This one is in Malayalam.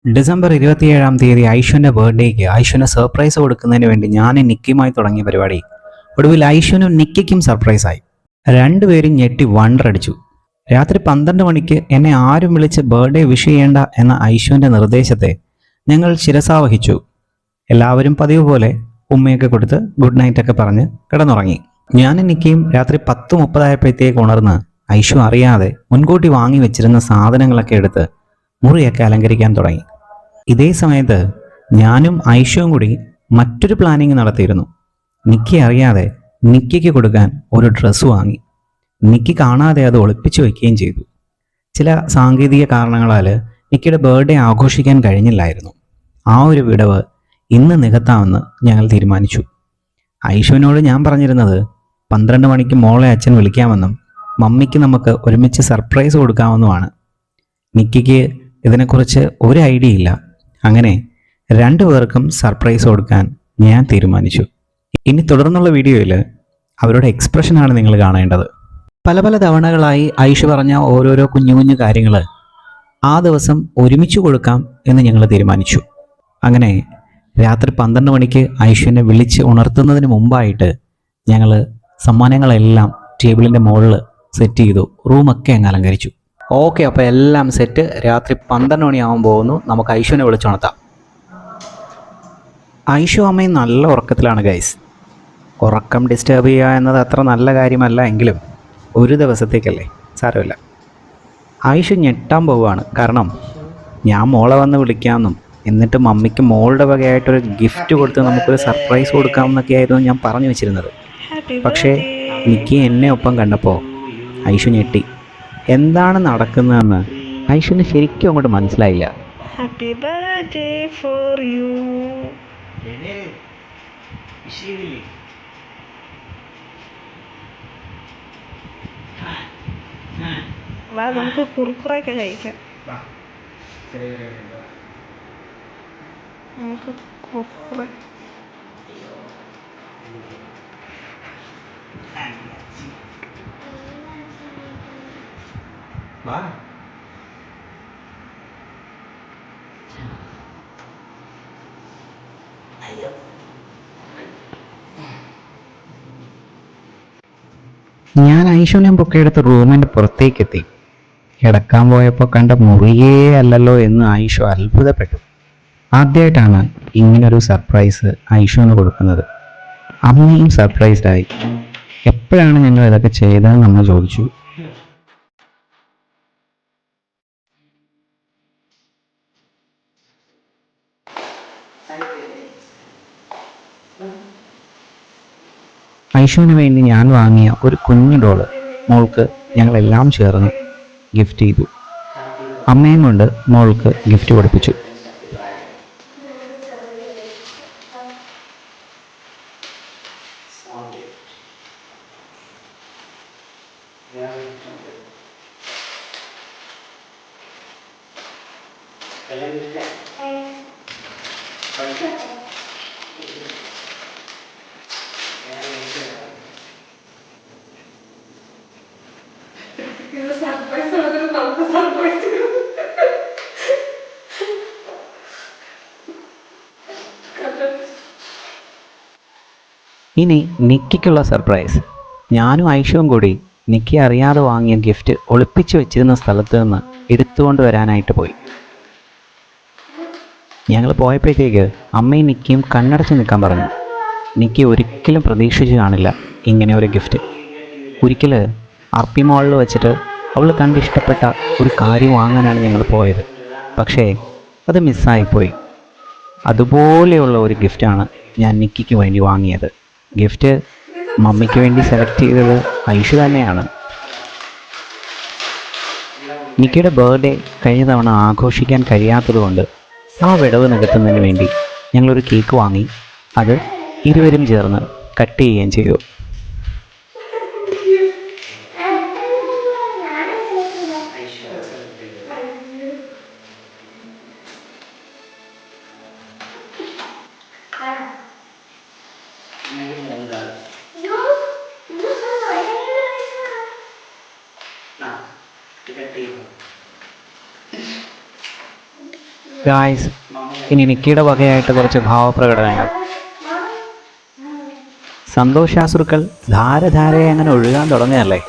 ഡിസംബർ 27-ാം തീയതി ഐഷുവിൻ്റെ ബർത്ത്ഡേക്ക് ഐഷുവിന് സർപ്രൈസ് കൊടുക്കുന്നതിന് വേണ്ടി ഞാൻ നിക്കിയുമായി തുടങ്ങിയ പരിപാടി ഒടുവിൽ ഐഷുവിനും നിക്കിക്കും സർപ്രൈസായി. രണ്ടുപേരും ഞെട്ടി വണ്ടറടിച്ചു. രാത്രി 12 മണിക്ക് എന്നെ ആരും വിളിച്ച് ബർത്ത്ഡേ വിഷ് ചെയ്യേണ്ട എന്ന ഐഷുവിൻ്റെ നിർദ്ദേശത്തെ ഞങ്ങൾ ശിരസാവഹിച്ചു. എല്ലാവരും പതിവ് പോലെ ഉമ്മയൊക്കെ കൊടുത്ത് ഗുഡ് നൈറ്റൊക്കെ പറഞ്ഞ് കിടന്നുറങ്ങി. ഞാനും നിക്കിയും രാത്രി 10:30 ഉണർന്ന് ഐഷു അറിയാതെ മുൻകൂട്ടി വാങ്ങി വെച്ചിരുന്ന സാധനങ്ങളൊക്കെ എടുത്ത് മുറിയൊക്കെ അലങ്കരിക്കാൻ തുടങ്ങി. ഇതേ സമയത്ത് ഞാനും ഐഷുവും കൂടി മറ്റൊരു പ്ലാനിങ് നടത്തിയിരുന്നു. നിക്കി അറിയാതെ നിക്കിക്ക് കൊടുക്കാൻ ഒരു ഡ്രസ്സ് വാങ്ങി. നിക്കി കാണാതെ അത് ഒളിപ്പിച്ചു വയ്ക്കുകയും ചെയ്തു. ചില സാങ്കേതിക കാരണങ്ങളാൽ നിക്കിയുടെ ബർത്ത്ഡേ ആഘോഷിക്കാൻ കഴിഞ്ഞില്ലായിരുന്നു. ആ ഒരു വിടവ് ഇന്ന് നികത്താമെന്ന് ഞങ്ങൾ തീരുമാനിച്ചു. ഐഷുവിനോട് ഞാൻ പറഞ്ഞിരുന്നത് 12 മണിക്ക് മോളെ അച്ഛൻ വിളിക്കാമെന്നും മമ്മിക്ക് നമുക്ക് ഒരുമിച്ച് സർപ്രൈസ് കൊടുക്കാമെന്നുമാണ്. നിക്കിക്ക് ഇതിനെക്കുറിച്ച് ഒരു ഐഡിയ ഇല്ല. അങ്ങനെ രണ്ടുപേർക്കും സർപ്രൈസ് കൊടുക്കാൻ ഞാൻ തീരുമാനിച്ചു. ഇനി തുടർന്നുള്ള വീഡിയോയിൽ അവരുടെ എക്സ്പ്രഷനാണ് നിങ്ങൾ കാണേണ്ടത്. പല തവണകളായി ഐഷു പറഞ്ഞ ഓരോരോ കുഞ്ഞു കുഞ്ഞു കാര്യങ്ങൾ ആ ദിവസം ഒരുമിച്ച് കൊടുക്കാം എന്ന് ഞങ്ങൾ തീരുമാനിച്ചു. അങ്ങനെ രാത്രി 12 മണിക്ക് ഐഷുവിനെ വിളിച്ച് ഉണർത്തുന്നതിന് മുമ്പായിട്ട് ഞങ്ങൾ സമ്മാനങ്ങളെല്ലാം ടേബിളിൻ്റെ മുകളിൽ സെറ്റ് ചെയ്തു. റൂമൊക്കെ അങ്ങ് അലങ്കരിച്ചു. ഓക്കെ, അപ്പോൾ എല്ലാം സെറ്റ്. രാത്രി 12 മണിയാവാൻ പോകുന്നു. നമുക്ക് ഐഷുവിനെ വിളിച്ചുണർത്താം. ഐഷു അമ്മയും നല്ല ഉറക്കത്തിലാണ് ഗൈസ്. ഉറക്കം ഡിസ്റ്റർബ് ചെയ്യുക എന്നത് അത്ര നല്ല കാര്യമല്ല എങ്കിലും ഒരു ദിവസത്തേക്കല്ലേ, സാരമില്ല. ഐഷു ഞെട്ടാൻ പോവുകയാണ്. കാരണം ഞാൻ മോളെ വന്ന് വിളിക്കാമെന്നും എന്നിട്ട് മമ്മിക്ക് മോളുടെ വകയായിട്ടൊരു ഗിഫ്റ്റ് കൊടുത്ത് നമുക്കൊരു സർപ്രൈസ് കൊടുക്കാമെന്നൊക്കെ ആയിരുന്നു ഞാൻ പറഞ്ഞു വെച്ചിരുന്നത്. പക്ഷേ നിക്കി എന്നെ ഒപ്പം കണ്ടപ്പോൾ ഐഷു ഞെട്ടി. എന്താണ് നടക്കുന്നതെന്ന് ഐഷുവിന് ശരിക്കും അങ്ങോട്ട് മനസ്സിലായില്ല. Happy birthday for you. വാ, നമുക്ക് കുറുക്കുറൊക്കെ കഴിക്കാം. നമുക്ക് കുറുക്കുറ ഞാൻ ഐഷുവിനെ പൊക്കെടുത്ത് റൂമിൻ്റെ പുറത്തേക്കെത്തി. കിടക്കാൻ പോയപ്പോൾ കണ്ട മുറിയേ അല്ലല്ലോ എന്ന് ഐഷു അത്ഭുതപ്പെട്ടു. ആദ്യമായിട്ടാണ് ഇങ്ങനൊരു സർപ്രൈസ് ഐഷുവിന് കൊടുക്കുന്നത്. അമ്മയും സർപ്രൈസ്ഡായി. എപ്പോഴാണ് ഞങ്ങൾ ഇതൊക്കെ ചെയ്തതെന്ന് നമ്മൾ ചോദിച്ചു. ഐഷുവിന് വേണ്ടി ഞാൻ വാങ്ങിയ ഒരു കുഞ്ഞു ഡോള് മോൾക്ക് ഞങ്ങളെല്ലാം ചേർന്ന് ഗിഫ്റ്റ് ചെയ്തു. അമ്മയും കൊണ്ട് മോൾക്ക് ഗിഫ്റ്റ് പഠിപ്പിച്ചു. ഇനി നിക്കിക്കുള്ള സർപ്രൈസ്. ഞാനും ഐഷുവും കൂടി നിക്കി അറിയാതെ വാങ്ങിയ ഗിഫ്റ്റ് ഒളിപ്പിച്ചു വെച്ചിരുന്ന സ്ഥലത്ത് നിന്ന് എടുത്തുകൊണ്ട് വരാനായിട്ട് പോയി. ഞങ്ങൾ പോയപ്പോഴത്തേക്ക് അമ്മയും നിക്കിയും കണ്ണടച്ച് നിൽക്കാൻ പറഞ്ഞു. നിക്കി ഒരിക്കലും പ്രതീക്ഷിച്ച് കാണില്ല ഇങ്ങനെ ഒരു ഗിഫ്റ്റ്. ഒരിക്കൽ അർപ്പി മോളിൽ വെച്ചിട്ട് അവൾ കണ്ടിഷ്ടപ്പെട്ട ഒരു കാര്യം വാങ്ങാനാണ് ഞങ്ങൾ പോയത്. പക്ഷേ അത് മിസ്സായിപ്പോയി. അതുപോലെയുള്ള ഒരു ഗിഫ്റ്റാണ് ഞാൻ നിക്കിക്ക് വേണ്ടി വാങ്ങിയത്. ഗിഫ്റ്റ് മമ്മിക്ക് വേണ്ടി സെലക്ട് ചെയ്തത് ഐഷു തന്നെയാണ്. നിക്കിയുടെ ബർത്ത്ഡേ കഴിഞ്ഞ തവണ ആഘോഷിക്കാൻ കഴിയാത്തതുകൊണ്ട് ആ വിടവ് നികത്തുന്നതിന് വേണ്ടി ഞങ്ങളൊരു കേക്ക് വാങ്ങി. അത് ഇരുവരും ചേർന്ന് കട്ട് ചെയ്യുകയും ചെയ്തു. ഗായ്സ്, ഇനി നിക്കിയുടെ വകയായിട്ട് കുറച്ച് ഭാവപ്രകടനങ്ങൾ. സന്തോഷാശ്രുക്കൾ ധാരധാരയെ അങ്ങനെ ഒഴുകാൻ തുടങ്ങുകയല്ലേ.